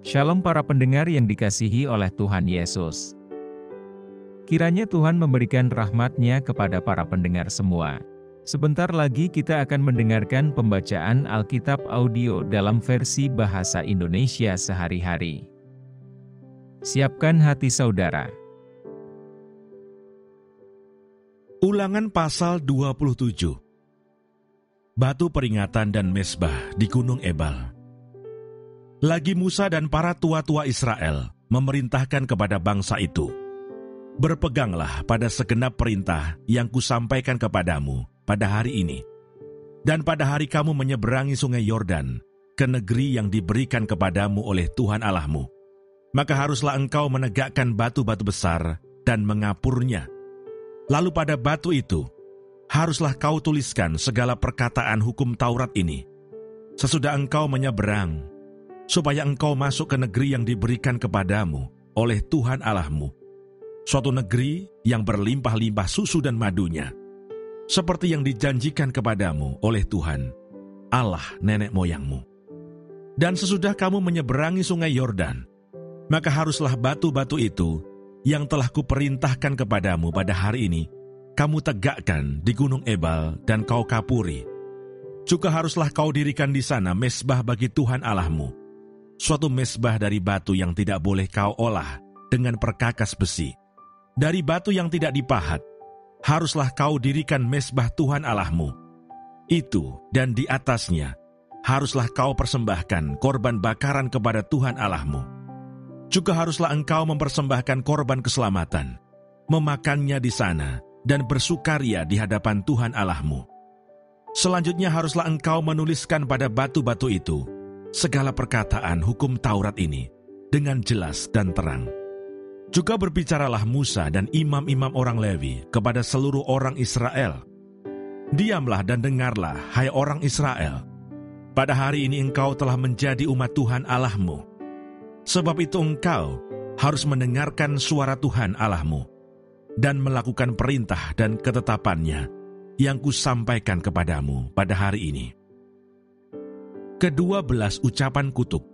Shalom para pendengar yang dikasihi oleh Tuhan Yesus. Kiranya Tuhan memberikan rahmat-Nya kepada para pendengar semua. Sebentar lagi kita akan mendengarkan pembacaan Alkitab audio dalam versi bahasa Indonesia sehari-hari. Siapkan hati saudara. Ulangan pasal 27. Batu peringatan dan mezbah di Gunung Ebal. Lagi Musa dan para tua-tua Israel memerintahkan kepada bangsa itu, "Berpeganglah pada segenap perintah yang kusampaikan kepadamu pada hari ini, dan pada hari kamu menyeberangi sungai Yordan ke negeri yang diberikan kepadamu oleh Tuhan Allahmu. Maka haruslah engkau menegakkan batu-batu besar dan mengapurnya. Lalu pada batu itu, haruslah kau tuliskan segala perkataan hukum Taurat ini. Sesudah engkau menyeberang, supaya engkau masuk ke negeri yang diberikan kepadamu oleh Tuhan Allahmu, suatu negeri yang berlimpah-limpah susu dan madunya, seperti yang dijanjikan kepadamu oleh Tuhan, Allah nenek moyangmu. Dan sesudah kamu menyeberangi sungai Yordan, maka haruslah batu-batu itu yang telah kuperintahkan kepadamu pada hari ini, kamu tegakkan di Gunung Ebal dan kau kapuri. Juga haruslah kau dirikan di sana mezbah bagi Tuhan Allahmu, suatu mezbah dari batu yang tidak boleh kau olah dengan perkakas besi. Dari batu yang tidak dipahat, haruslah kau dirikan mezbah Tuhan Allahmu. Itu dan di atasnya, haruslah kau persembahkan korban bakaran kepada Tuhan Allahmu. Juga haruslah engkau mempersembahkan korban keselamatan, memakannya di sana, dan bersukaria di hadapan Tuhan Allahmu. Selanjutnya haruslah engkau menuliskan pada batu-batu itu segala perkataan hukum Taurat ini dengan jelas dan terang. Juga berbicaralah Musa dan imam-imam orang Lewi kepada seluruh orang Israel. Diamlah dan dengarlah, hai orang Israel. Pada hari ini engkau telah menjadi umat Tuhan Allahmu. Sebab itu engkau harus mendengarkan suara Tuhan Allahmu dan melakukan perintah dan ketetapannya yang kusampaikan kepadamu pada hari ini. Ke-12 ucapan kutuk.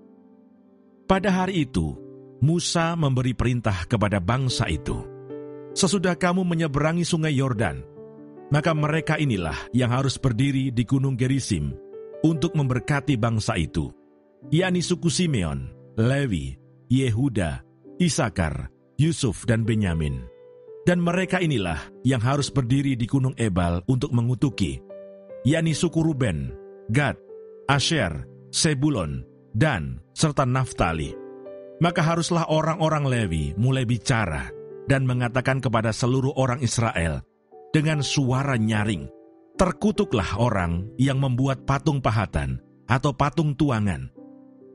Pada hari itu, Musa memberi perintah kepada bangsa itu, "Sesudah kamu menyeberangi sungai Yordan, maka mereka inilah yang harus berdiri di Gunung Gerisim untuk memberkati bangsa itu, yakni suku Simeon, Lewi, Yehuda, Isakar, Yusuf, dan Benyamin. Dan mereka inilah yang harus berdiri di Gunung Ebal untuk mengutuki, yakni suku Ruben, Gad, Asher, Sebulon, Dan, serta Naftali. Maka haruslah orang-orang Lewi mulai bicara dan mengatakan kepada seluruh orang Israel dengan suara nyaring, terkutuklah orang yang membuat patung pahatan atau patung tuangan,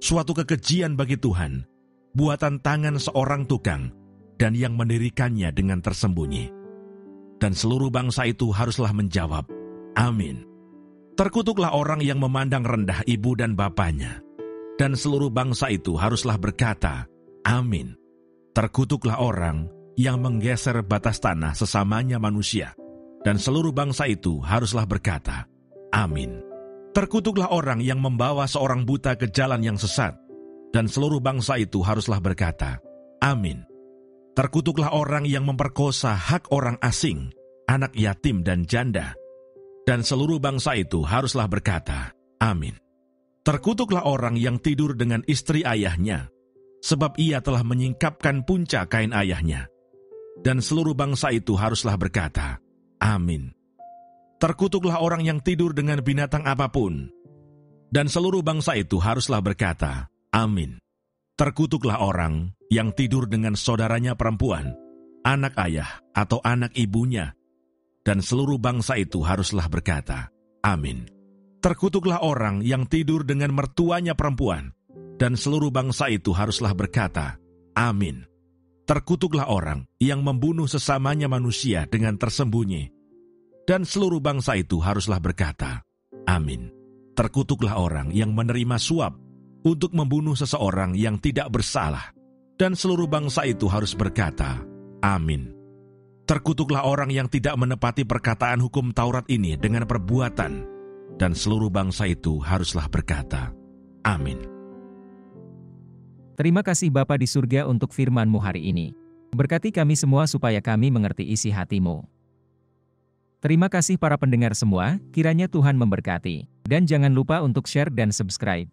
suatu kekejian bagi Tuhan, buatan tangan seorang tukang, dan yang mendirikannya dengan tersembunyi." Dan seluruh bangsa itu haruslah menjawab, "Amin." Terkutuklah orang yang memandang rendah ibu dan bapanya, dan seluruh bangsa itu haruslah berkata, "Amin." Terkutuklah orang yang menggeser batas tanah sesamanya manusia, dan seluruh bangsa itu haruslah berkata, "Amin." Terkutuklah orang yang membawa seorang buta ke jalan yang sesat, dan seluruh bangsa itu haruslah berkata, "Amin." Terkutuklah orang yang memperkosa hak orang asing, anak yatim dan janda, dan seluruh bangsa itu haruslah berkata, "Amin." Terkutuklah orang yang tidur dengan istri ayahnya, sebab ia telah menyingkapkan punca kain ayahnya, dan seluruh bangsa itu haruslah berkata, "Amin." Terkutuklah orang yang tidur dengan binatang apapun, dan seluruh bangsa itu haruslah berkata, "Amin." Terkutuklah orang yang tidur dengan saudaranya perempuan, anak ayah atau anak ibunya, dan seluruh bangsa itu haruslah berkata, "Amin." Terkutuklah orang yang tidur dengan mertuanya perempuan, dan seluruh bangsa itu haruslah berkata, "Amin." Terkutuklah orang yang membunuh sesamanya manusia dengan tersembunyi, dan seluruh bangsa itu haruslah berkata, "Amin." Terkutuklah orang yang menerima suap untuk membunuh seseorang yang tidak bersalah, dan seluruh bangsa itu harus berkata, "Amin." Terkutuklah orang yang tidak menepati perkataan hukum Taurat ini dengan perbuatan, dan seluruh bangsa itu haruslah berkata, "Amin." Terima kasih Bapa di surga untuk firman-Mu hari ini. Berkati kami semua supaya kami mengerti isi hati-Mu. Terima kasih para pendengar semua, kiranya Tuhan memberkati. Dan jangan lupa untuk share dan subscribe.